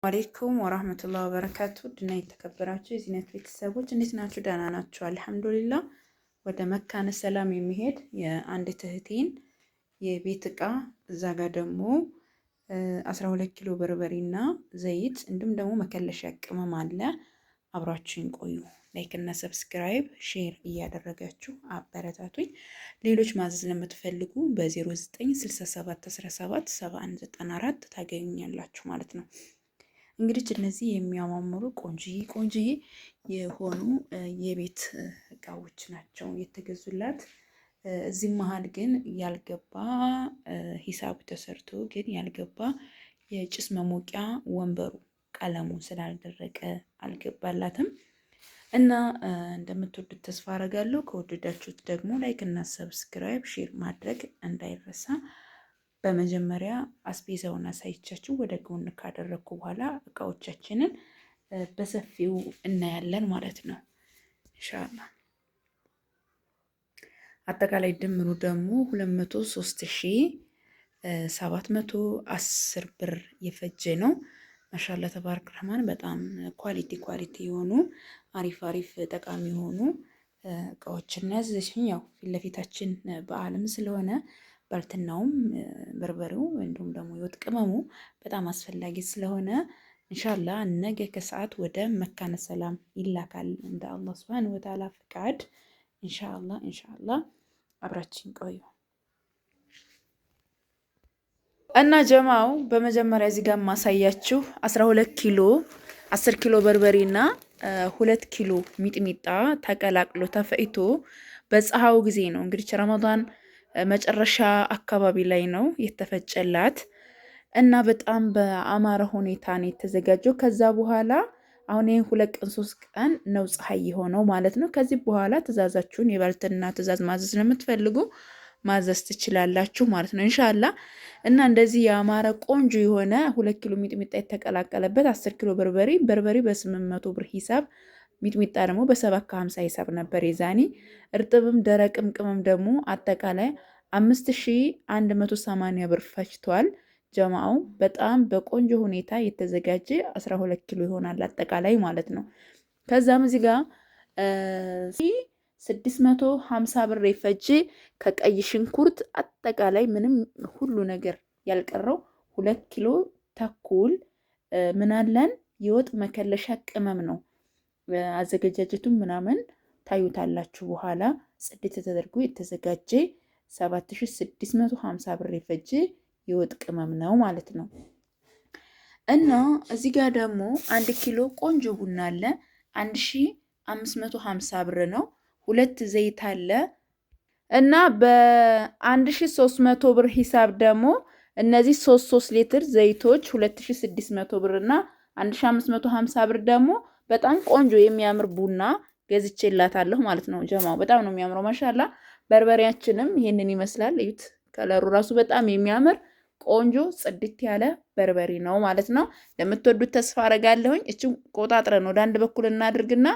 አለይኩም ወራህመቱላሂ ወበረካቱ ድና የተከበራችሁ የዚህነት ቤተሰቦች እንዴት ናችሁ? ደህና ናችሁ? አልሐምዱሊላህ። ወደ መካነ ሰላም የሚሄድ የአንድ እህቴን የቤት እቃ እዛ ጋር ደግሞ 12 ኪሎ በርበሬና ዘይት እንዲሁም ደግሞ መከለሻ ቅመም አለ። አብራችሁን ቆዩ። ላይክ እና ሰብስክራይብ ሼር እያደረጋችሁ አበረታቱኝ። ሌሎች ማዘዝ ለምትፈልጉ በ0967177194 ታገኙኛላችሁ ማለት ነው። እንግዲህ እነዚህ የሚያማምሩ ቆንጆዬ የሆኑ የቤት እቃዎች ናቸው የተገዙላት። እዚህ መሀል ግን ያልገባ ሂሳቡ ተሰርቶ ግን ያልገባ የጭስ መሞቂያ ወንበሩ ቀለሙ ስላልደረቀ አልገባላትም እና እንደምትወዱት ተስፋ አደርጋለሁ። ከወደዳችሁት ደግሞ ላይክ እና ሰብስክራይብ ሼር ማድረግ እንዳይረሳ። በመጀመሪያ አስቤዛውን አሳይቻችሁ ወደ ጎን ካደረግኩ በኋላ እቃዎቻችንን በሰፊው እናያለን ማለት ነው ኢንሻአላህ። አጠቃላይ ድምሩ ደግሞ 203,710 ብር የፈጀ ነው። ማሻአላ ተባረክ ረህማን። በጣም ኳሊቲ የሆኑ አሪፍ ጠቃሚ የሆኑ እቃዎችን ያዘዝሽኝ። ያው ፊት ለፊታችን በዓልም ስለሆነ ባልትናውም በርበሬው እንዲሁም ደግሞ የወጥ ቅመሙ በጣም አስፈላጊ ስለሆነ ኢንሻአላህ ነገ ከሰዓት ወደ መካነ ሰላም ይላካል እንደ አላህ Subhanahu Wa Ta'ala ፍቃድ። ኢንሻአላህ አብራችን ቆዩ እና ጀማው በመጀመሪያ እዚህ ጋር ማሳያችሁ 12 ኪሎ 10 ኪሎ በርበሬና 2 ኪሎ ሚጥሚጣ ተቀላቅሎ ተፈይቶ በፀሐው ጊዜ ነው እንግዲህ ረመዳን መጨረሻ አካባቢ ላይ ነው የተፈጨላት እና በጣም በአማረ ሁኔታ ነው የተዘጋጀው። ከዛ በኋላ አሁን ይሄን 2 ቀን 3 ቀን ነው ፀሐይ የሆነው ማለት ነው። ከዚህ በኋላ ትእዛዛችሁን የባልትና ትእዛዝ ማዘዝ ለምትፈልጉ ማዘዝ ትችላላችሁ ማለት ነው ኢንሻአላህ። እና እንደዚህ ያማረ ቆንጆ የሆነ 2 ኪሎ ሚጥሚጣ የተቀላቀለበት 10 ኪሎ በርበሬ በ800 ብር ሂሳብ፣ ሚጥሚጣ ደግሞ በ750 ሂሳብ ነበር የዛኔ። እርጥብም ደረቅም ቅመም ደግሞ አጠቃላይ 5180 ብር ፈጅቷል። ጀማው በጣም በቆንጆ ሁኔታ የተዘጋጀ 12 ኪሎ ይሆናል አጠቃላይ ማለት ነው። ከዛም እዚህ ጋር 650 ብር የፈጀ ከቀይ ሽንኩርት አጠቃላይ ምንም ሁሉ ነገር ያልቀረው 2 ኪሎ ተኩል ምናለን የወጥ መከለሻ ቅመም ነው። አዘገጃጀቱን ምናምን ታዩታላችሁ በኋላ። ጽድት ተደርጎ የተዘጋጀ 7650 ብር የፈጀ የወጥ ቅመም ነው ማለት ነው። እና እዚህ ጋር ደግሞ 1 ኪሎ ቆንጆ ቡና አለ 1550 ብር ነው። 2 ዘይት አለ እና በ1300 ብር ሂሳብ ደግሞ እነዚህ 3 ሊትር ዘይቶች 2600 ብር እና 1550 ብር ደግሞ በጣም ቆንጆ የሚያምር ቡና ገዝቼላታለሁ ማለት ነው ጀማው። በጣም ነው የሚያምረው ማሻአላ። በርበሬያችንም ይሄንን ይመስላል። እዩት፣ ከለሩ ራሱ በጣም የሚያምር ቆንጆ ጽድት ያለ በርበሬ ነው ማለት ነው። ለምትወዱት ተስፋ አረጋለሁኝ። እቺን ቆጣጥረን ወደ አንድ በኩል እናድርግና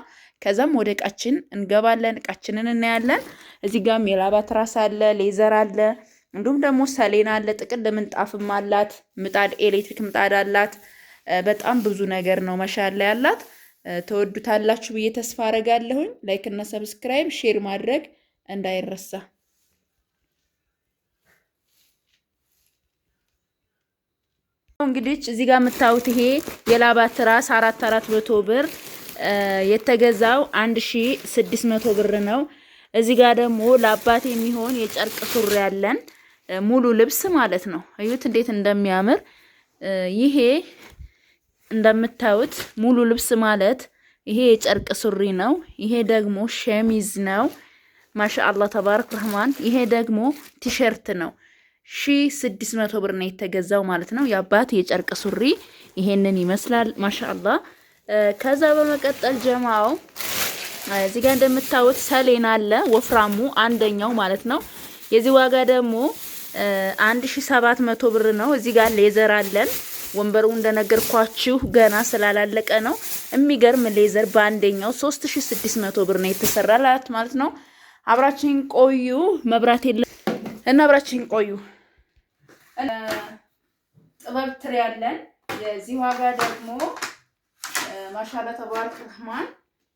ከዛም ወደ እቃችን እንገባለን። እቃችንን እናያለን። እዚህ ጋርም የላባ ትራስ አለ፣ ሌዘር አለ፣ እንዲሁም ደግሞ ሰሌን አለ፣ ጥቅል ምንጣፍም አላት፣ ምጣድ ኤሌክትሪክ ምጣድ አላት። በጣም ብዙ ነገር ነው ማሻአላ ያላት። ተወዱታላችሁ ብዬ ተስፋ አረጋለሁኝ። ላይክ እና ሰብስክራይብ ሼር ማድረግ እንዳይረሳ። እንግዲህ እዚህ ጋር የምታዩት ይሄ የላባ ትራስ 400 ብር የተገዛው 1600 ብር ነው። እዚህ ጋር ደግሞ ለአባት የሚሆን የጨርቅ ሱሪ ያለን ሙሉ ልብስ ማለት ነው። እዩት እንዴት እንደሚያምር። ይሄ እንደምታዩት ሙሉ ልብስ ማለት ይሄ የጨርቅ ሱሪ ነው። ይሄ ደግሞ ሸሚዝ ነው። ማሻአላ ተባረክ ረህማን። ይሄ ደግሞ ቲሸርት ነው። 1600 ብር ነው የተገዛው ማለት ነው። የአባት የጨርቅ ሱሪ ይሄንን ይመስላል ማሻአላ። ከዛ በመቀጠል ጀማው እዚህ ጋር እንደምታዩት ሰሌን አለ ወፍራሙ አንደኛው ማለት ነው። የዚህ ዋጋ ደግሞ 1700 ብር ነው። እዚህ ጋር ሌዘር አለን። ወንበሩ እንደነገርኳችሁ ገና ስላላለቀ ነው። የሚገርም ሌዘር በአንደኛው 3600 ብር ነው የተሰራላት ማለት ነው። አብራችን ቆዩ። መብራት የለም እና አብራችን ቆዩ። ጥበብ ትሪ ያለን የዚህ ዋጋ ደግሞ ማሻአላ ተባረክ ረህማን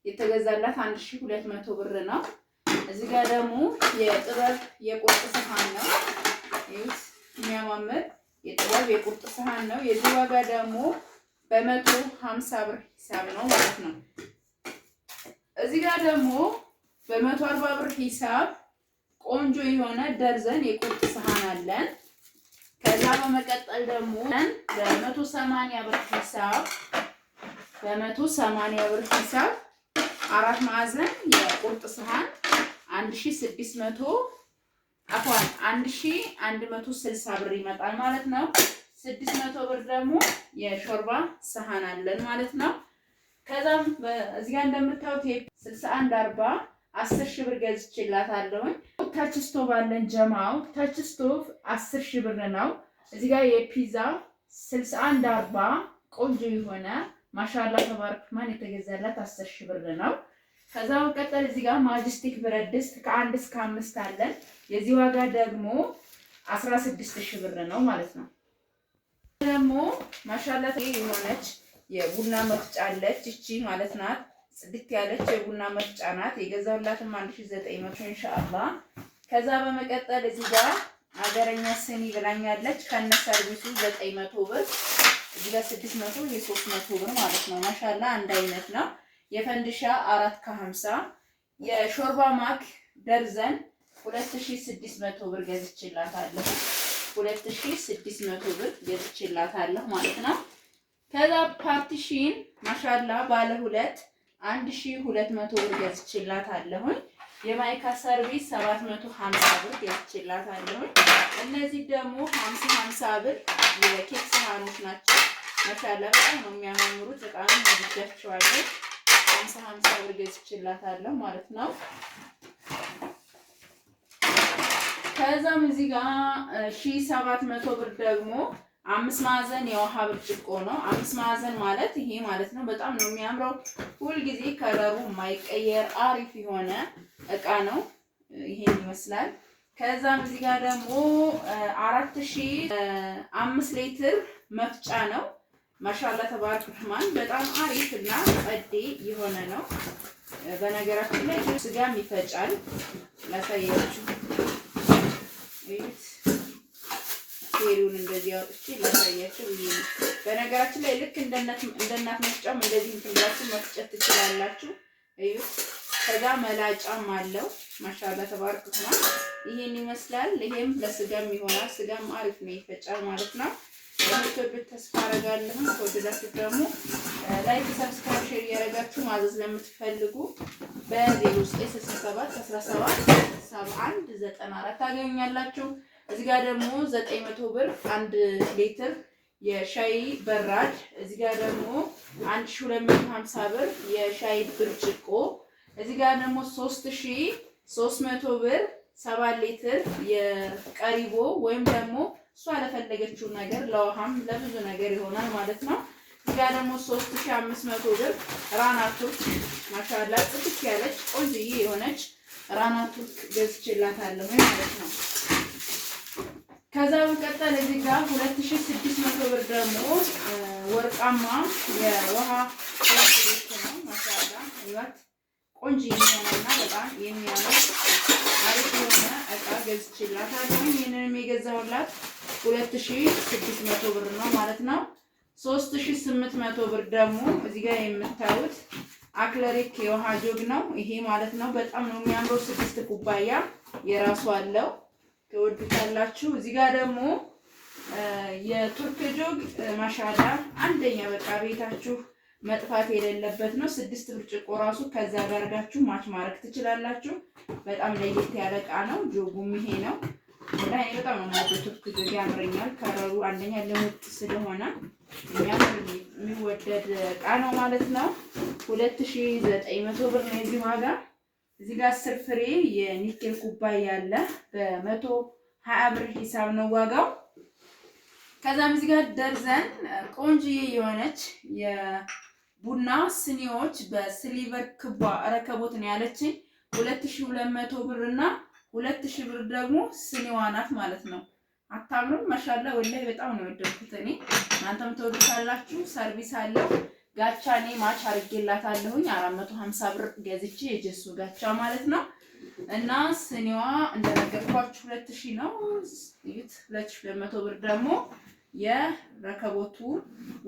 የተገዛላት 1200 ብር ነው። እዚህ ጋር ደግሞ የጥበብ የቁርጥ ሰሃን ነው። ይሄስ የሚያማምር የጥበብ የቁርጥ ሰሃን ነው። የዚህ ዋጋ ደግሞ በ150 ብር ሂሳብ ነው ማለት ነው። እዚህ ጋር ደግሞ በ140 ብር ሂሳብ ቆንጆ የሆነ ደርዘን የቁርጥ ሰሃን አለን። ከዛ በመቀጠል ደግሞ በ180 ብር ሂሳብ አራት ማዕዘን የቁርጥ ሰሃን 1160 ብር ይመጣል ማለት ነው። 600 ብር ደግሞ የሾርባ ሰሃን አለን ማለት ነው። ከዛም እዚህ ጋር እንደምታዩት 6140 10,000 ብር ገዝቼላታለሁ። ታች ስቶቭ አለን ጀማው ታች ስቶቭ 10,000 ብር ነው። እዚህ ጋር የፒዛ 6140 ቆንጆ የሆነ ማሻአላ ተባረክ ማን የተገዛላት 10,000 ብር ነው። ከዛ በመቀጠል እዚህ ጋር ማጅስቲክ ብረት ድስት ከ1 እስከ 5 አለን። የዚህ ዋጋ ደግሞ 16,000 ብር ነው ማለት ነው። ደግሞ ማሻአላ የሆነች የቡና መፍጫ አለች እቺ ማለት ናት። ጽድት ያለች የቡና መፍጫ ናት። የገዛሁላትም 1900 ኢንሻአላህ። ከዛ በመቀጠል እዚህ ጋር ሀገረኛ ስኒ ብላኛለች ከነ ሰርቪሱ 900 ብር። እዚህ ጋር 600 የ300 ብር ማለት ነው። ማሻአላ አንድ አይነት ነው። የፈንድሻ 450 የሾርባ ማክ ደርዘን 2600 ብር ገዝቼላታለሁ። 2600 ብር ገዝቼላታለሁ ማለት ነው። ከዛ ፓርቲሽን ማሻአላ ባለ 1200 ብር ገዝቼላታለሁ። የማይካ ሰርቪስ 750 ብር ገዝቼላታለሁ። እነዚህ ደግሞ 50 ብር የኬክ ሰሃኖች ናቸው። ማሻአላ በጣም ነው የሚያማምሩት። በጣም ወድጃቸዋለሁ። 50 ብር ገዝቼላታለሁ ማለት ነው። ከዛም እዚህ ጋር 1700 ብር ደግሞ 5 ማዕዘን የውሃ ብርጭቆ ነው። 5 ማዕዘን ማለት ይሄ ማለት ነው። በጣም ነው የሚያምረው። ሁልጊዜ ከለሩ የማይቀየር አሪፍ የሆነ እቃ ነው። ይሄን ይመስላል። ከዛም እዚህ ጋር ደግሞ 4005 ሊትር መፍጫ ነው። ማሻአላ ተባረክ ረህማን በጣም አሪፍ እና ጸዴ የሆነ ነው። በነገራችን ላይ ስጋም ይፈጫል። ላሳያችሁ ቴሪውን እንደዚህ አውጥቼ ላሳያችሁ ብዬ ነው። በነገራችን ላይ ልክ እንደናት መፍጫም እንደዚህ እንትላችሁ መፍጨት ትችላላችሁ። እዩት። ከዛ መላጫም አለው። ማሻአላ ተባረክ ረህማን ይሄን ይመስላል። ይሄም ለስጋም ይሆናል። ስጋም አሪፍ ነው ይፈጫል ማለት ነው። ለምትወዱት ተስፋ አደርጋለሁ። ከወደዳችሁ ደግሞ ላይክ፣ ሰብስክራይብ፣ ሼር እያደረጋችሁ ማዘዝ ለምትፈልጉ በ0967 17 71 94 ታገኛላችሁ። እዚህ ጋር ደግሞ 900 ብር 1 ሊትር የሻይ በራድ። እዚህ ጋር ደግሞ 1250 ብር የሻይ ብርጭቆ። እዚህ ጋር ደግሞ 3300 ብር 7 ሊትር የቀሪቦ ወይም ደግሞ እሷ ለፈለገችው ነገር ለውሃም ለብዙ ነገር ይሆናል ማለት ነው። እዚህ ጋር ደግሞ 3500 ብር ራና ቱርክ ማሻአላ ጽድት ያለች ቆንጆዬ የሆነች ራና ቱርክ ገዝቼላታለሁ ማለት ነው። ከዛ በመቀጠል እዚህ ጋር 2600 ብር ደግሞ ወርቃማ የውሃ ትሬት ነው። ማሻአላ ይወት ቆንጆ የሆነና በጣም የሚያምር አሪፍ የሆነ እቃ ገዝቼላታለሁ። ይሄንንም የገዛሁላት 2600 ብር ነው ማለት ነው። 3800 ብር ደግሞ እዚህ ጋር የምታዩት አክለሪክ የውሃ ጆግ ነው። ይሄ ማለት ነው በጣም ነው የሚያምረው። 6 ኩባያ የራሱ አለው። ትወዱታላችሁ። እዚህ ጋር ደግሞ የቱርክ ጆግ ማሻአላ አንደኛ በቃ ቤታችሁ መጥፋት የሌለበት ነው። 6 ብርጭቆ ራሱ ከዛ ጋር አድርጋችሁ ማች ማድረግ ትችላላችሁ። በጣም ለየት ያለ እቃ ነው። ጆጉም ይሄ ነው። ወላሂ በጣም ነው ቱርክ ጆግ ያምረኛል። ከለሩ አንደኛ ልሙጥ ስለሆነ የሚወደድ እቃ ነው ማለት ነው። 2900 ብር ነው የዚህ ዋጋ። እዚህ ጋር 10 ፍሬ የኒኬል ኩባያ አለ። በ120 ብር ሂሳብ ነው ዋጋው። ከዛም እዚህ ጋር ደርዘን ቆንጆዬ የሆነች የቡና ስኒዎች በሲልቨር ክባ ረከቦት ነው ያለችኝ 2200 ብር እና 2000 ብር ደግሞ ስኒዋ ናት ማለት ነው። አታምሩም? ማሻአላ ወላሂ በጣም ነው የወደድኩት እኔ። እናንተም ተወዱታላችሁ። ሰርቪስ አለው። ጋቻ እኔ ማች አድርጌላታለሁኝ 450 ብር ገዝቼ የጀሱ ጋቻ ማለት ነው። እና ስኒዋ እንደነገርኳችሁ 2000 ነው። እዩት 2200 ብር ደግሞ የረከቦቱ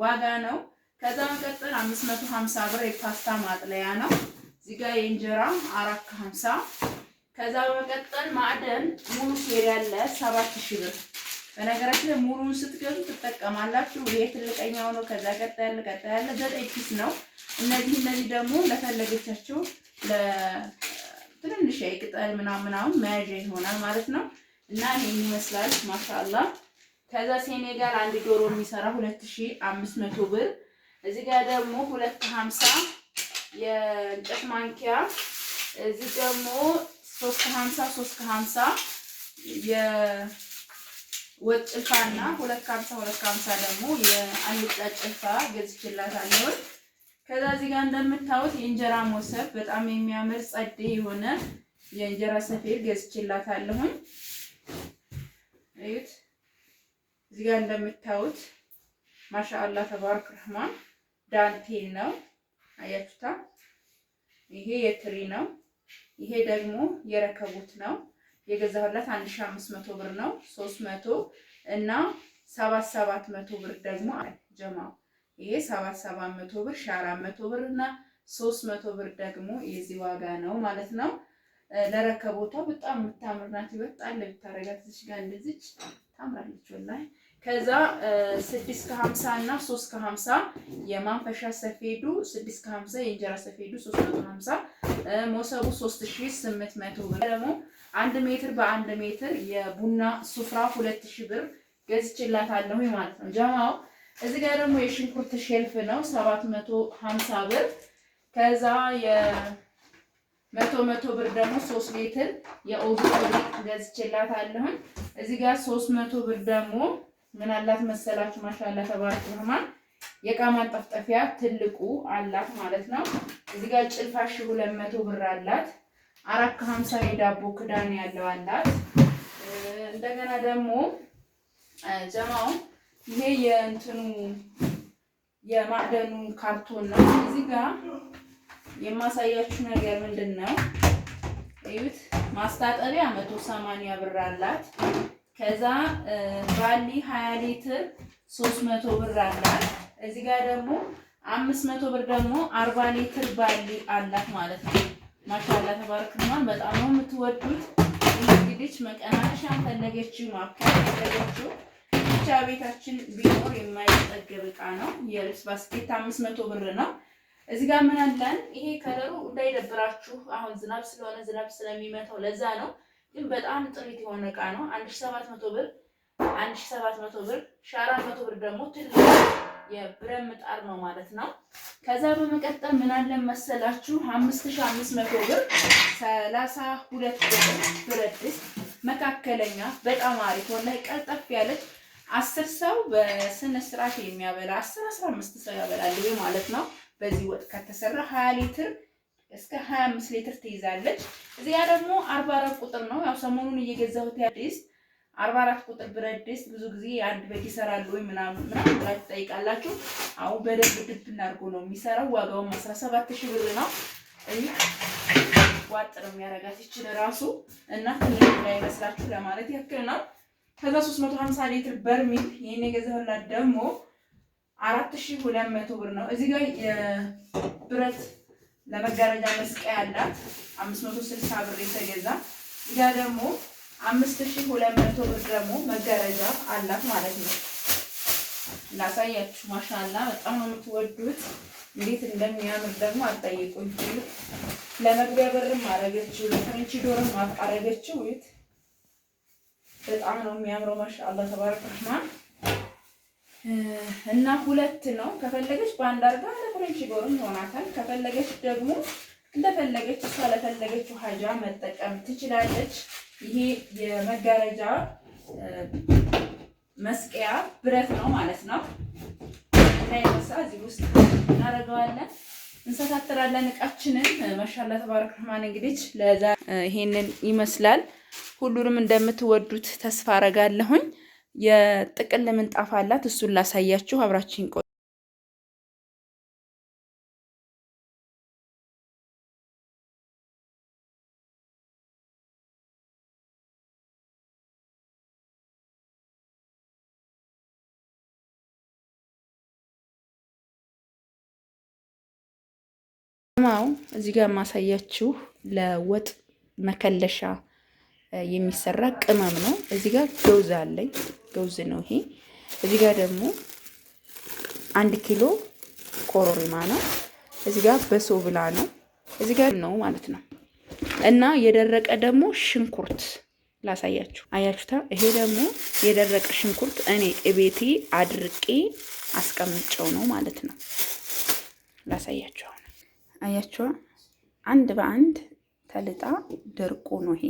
ዋጋ ነው። ከዛ መቀጠል 550 ብር የፓስታ ማጥለያ ነው። እዚህ ጋር የእንጀራ 450። ከዛ በመቀጠል ማዕደን ሙሉ ሴሪ ያለ 7000 ብር። በነገራችን ላይ ሙሉን ስትገዙ ትጠቀማላችሁ። ይሄ ትልቀኛው ነው። ከዛ ቀጣይ ያለ 9 ፒስ ነው። እነዚህ ደግሞ ለፈለገቻችሁ ለትንንሽ ቅጠል ምናምን መያዣ ይሆናል ማለት ነው። እና ይሄን ይመስላል ማሻአላ። ከዛ ሴኔጋል አንድ ዶሮ የሚሰራ 2500 ብር። እዚህ ጋር ደግሞ 250 የእንጨት ማንኪያ። እዚህ ደግሞ 350 የወጥ ጭልፋና 250 ደግሞ የአልጫ ጭልፋ ገዝቼላታለሁ። ከዛ እዚህ ጋር እንደምታዩት የእንጀራ ሞሰብ በጣም የሚያምር ጸዴ የሆነ የእንጀራ ሰፌድ ገዝቼላታለሁ። እዩት እዚህ ጋር እንደምታዩት ማሻአላ ተባረክ ረህማን ዳንቴል ነው። አያችሁታ? ይሄ የትሪ ነው። ይሄ ደግሞ የረከቡት ነው። የገዛሁላት 1500 ብር ነው። 300 እና 700 ብር ደግሞ ጀማው ይሄ 700 ብር 400 ብር እና 300 ብር ደግሞ የዚህ ዋጋ ነው ማለት ነው። ለረከቦቷ በጣም የምታምር ናት። ይወጣል ለብታረጋት እዚህ ጋር እንደዚህ ታምራለች ወላሂ። ከዛ 650 እና 350 የማንፈሻ ሰፌዱ 650 የእንጀራ ሰፌዱ 350 ሞሰቡ 3800 ብር ደግሞ 1 ሜትር በ1 ሜትር የቡና ሱፍራ 2000 ብር ገዝቼላታለሁ ማለት ነው ጀማው። እዚህ ጋር ደግሞ የሽንኩርት ሼልፍ ነው 750 ብር። ከዛ የ100 ብር ደግሞ 3 ሊትር የኦዞ ገዝቼላታለሁ። እዚህ ጋር 300 ብር ደግሞ ምን አላት መሰላችሁ? ማሻአላ ተባረክ ረህማን የእቃ ማንጠፍጠፊያ ትልቁ አላት ማለት ነው። እዚህ ጋር ጭልፋሽ 200 ብር አላት። 450 የዳቦ ክዳን ያለው አላት። እንደገና ደግሞ ጀማው ይሄ የእንትኑ የማዕደኑ ካርቶን ነው። እዚህ ጋር የማሳያችሁ ነገር ምንድነው? እዩት ማስታጠቢያ 180 ብር አላት። ከዛ ባሊ 20 ሊትር 300 ብር አላት። እዚህ ጋር ደግሞ 500 ብር ደግሞ 40 ሊትር ባሊ አላት ማለት ነው። ማሻአላ ተባረክ ረህማን በጣም ነው የምትወዱት። እንግዲህ መቀናነሻም ፈለገችው ማብካት ፈለገችው ብቻ ቤታችን ቢኖር የማይጠገብ እቃ ነው። የልብስ ባስኬት 500 ብር ነው። እዚህ ጋር ምን አለን? ይሄ ከለሩ እንዳይደብራችሁ አሁን ዝናብ ስለሆነ ዝናብ ስለሚመታው ለዛ ነው። ግን በጣም ጥሪት የሆነ እቃ ነው። 1700 ብር 400 ብር ደግሞ ትልቅ የብረት ምጣድ ነው ማለት ነው። ከዛ በመቀጠል ምን አለን መሰላችሁ? 5500 ብር 32 ብረት ድስት መካከለኛ በጣም አሪፍ ወላሂ ቀልጠፍ ያለች 10 ሰው በስነ ስርዓት የሚያበላ 15 ሰው ያበላል ማለት ነው። በዚህ ወጥ ከተሰራ 20 ሊትር እስከ 25 ሊትር ትይዛለች። እዚህ ጋር ደግሞ 44 ቁጥር ነው። ያው ሰሞኑን እየገዛሁት ያዲስ 44 ቁጥር ብረት ድስት ብዙ ጊዜ አንድ በግ ይሰራል ወይ ምናምን ብላችሁ ትጠይቃላችሁ። አሁን በደንብ ድብ እናርጎ ነው የሚሰራው። ዋጋው 17000 ብር ነው። ዋጥ ነው የሚያረጋት ይችላል ራሱ እና ትንሽ ላይ መስላችሁ ለማለት ያክል ነው። ከዛ 350 ሊትር በርሚል ይሄን የገዛሁላት ደግሞ 4200 ብር ነው። እዚህ ጋር የብረት ለመጋረጃ መስቀያ ያላት 560 ብር የተገዛ እዚህ ጋር ደግሞ 5200 ብር ደግሞ መጋረጃ አላት ማለት ነው። ላሳያችሁ ማሻአላ በጣም ነው የምትወዱት። እንዴት እንደሚያምር ደግሞ አትጠይቁኝ። ለመግቢያ በርም አረገችው፣ ለፍሬንች ዶርም አረገችው። እዩት በጣም ነው የሚያምረው ማሻአላ ተባረክ ረህማን። እና ሁለት ነው። ከፈለገች በአንድ አርጋ ለፍሬንች ዶርም ይሆናታል። ከፈለገች ደግሞ እንደፈለገች እሷ ለፈለገችው ሀጃ መጠቀም ትችላለች። ይሄ የመጋረጃ መስቀያ ብረት ነው ማለት ነው። እንዳይነሳ እዚህ ውስጥ እናደርገዋለን፣ እንሰታትራለን እቃችንን። ማሻአላ ተባረክ ረህማን። እንግዲህ ለዛ ይሄንን ይመስላል። ሁሉንም እንደምትወዱት ተስፋ አረጋለሁኝ። የጥቅል ምንጣፍ አላት። እሱን ላሳያችሁ፣ አብራችን ቆዩ። ጀማው እዚህ ጋር ማሳያችሁ ለወጥ መከለሻ የሚሰራ ቅመም ነው። እዚህ ጋር ገውዝ አለኝ፣ ገውዝ ነው ይሄ። እዚህ ጋር ደግሞ 1 ኪሎ ኮሮሪማ ነው። እዚህ ጋር በሶብላ ነው። እዚህ ጋር ነው ማለት ነው። እና የደረቀ ደግሞ ሽንኩርት ላሳያችሁ። አያችሁታ? ይሄ ደግሞ የደረቀ ሽንኩርት እኔ እቤቴ አድርቄ አስቀምጨው ነው ማለት ነው። ላሳያችሁ። አያችኋ? አንድ በአንድ ተልጣ ደርቆ ነው ይሄ።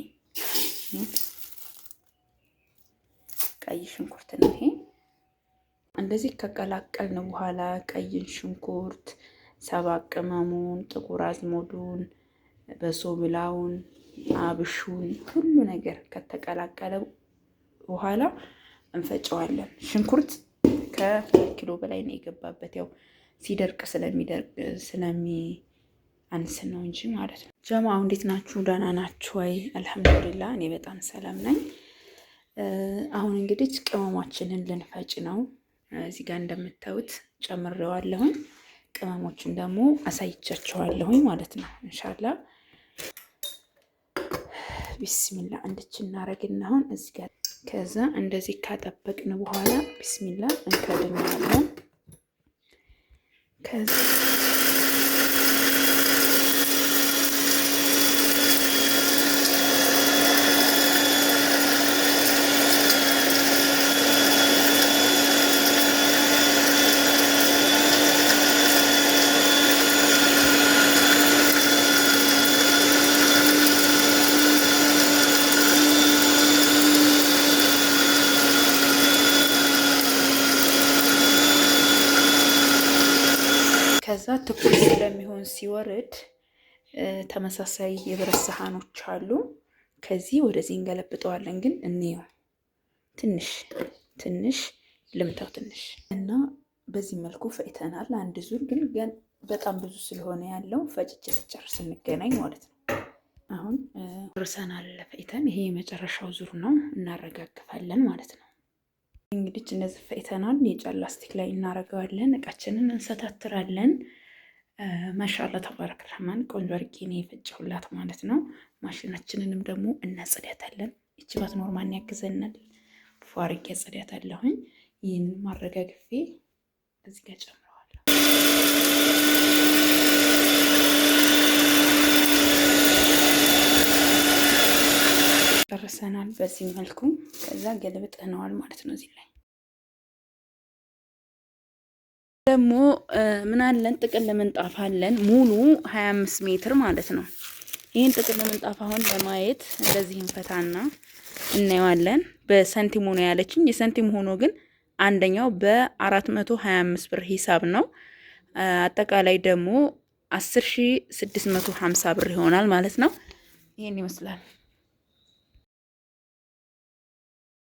ቀይ ሽንኩርት ነው ይሄ። እንደዚህ ከቀላቀልን በኋላ ቀይን ሽንኩርት፣ ሰባት ቅመሙን፣ ጥቁር አዝሙዱን፣ በሶብላውን፣ አብሹን ሁሉ ነገር ከተቀላቀለ በኋላ እንፈጨዋለን። ሽንኩርት ከ2 ኪሎ በላይ ነው የገባበት። ያው ሲደርቅ ስለሚያንስ ነው እንጂ ማለት ነው። ጀማው እንዴት ናችሁ? ደህና ናችሁ ወይ? አልሐምዱሊላህ እኔ በጣም ሰላም ነኝ። አሁን እንግዲህ ቅመማችንን ልንፈጭ ነው። እዚህ ጋር እንደምታዩት ጨምሬዋለሁኝ። ቅመሞችን ደግሞ አሳይቻችኋለሁኝ ማለት ነው። ኢንሻአላህ ቢስሚላ እንድች እናረግና አሁን እዚህ ጋር ከዛ እንደዚህ ካጠበቅን በኋላ ቢስሚላ እንከድናለን። ከዛ ትኩስ ስለሚሆን ሲወርድ ተመሳሳይ የብረት ሰሃኖች አሉ። ከዚህ ወደዚህ እንገለብጠዋለን። ግን እንየው ትንሽ ልምታው ትንሽ እና በዚህ መልኩ ፈጭተናል። አንድ ዙር ግን በጣም ብዙ ስለሆነ ያለው ፈጭቼ ስጨርስ እንገናኝ ማለት ነው። አሁን ጨርሰናል ፈጭተን። ይሄ የመጨረሻው ዙር ነው። እናረጋግፋለን ማለት ነው። እንግዲህ እነዚህ ፈጭተናል። የጫን ላስቲክ ላይ እናረጋዋለን። እቃችንን እንሰታትራለን። ማሻአላ ተባረክ ረህማን ቆንጆ አድርጌ ነው የፈጨሁላት ማለት ነው። ማሽናችንንም ደግሞ እናጸዳታለን። እቺ ባት ኖርማል ያግዘናል። ፏርጌ አጸዳታለሁኝ። ይህንን ማረጋግፌ እዚህ ጋር ጨምረዋለሁ። ጨርሰናል በዚህ መልኩ። ከዛ ገለብጠነዋል ማለት ነው። እዚህ ላይ ደግሞ ምን አለን? ጥቅል ምንጣፍ አለን። ሙሉ 25 ሜትር ማለት ነው። ይህን ጥቅል ምንጣፍ አሁን ለማየት እንደዚህ እንፈታና እናየዋለን። በሰንቲሙ ነው ያለችኝ። የሰንቲም ሆኖ ግን አንደኛው በ425 ብር ሂሳብ ነው። አጠቃላይ ደግሞ 10650 ብር ይሆናል ማለት ነው። ይሄን ይመስላል።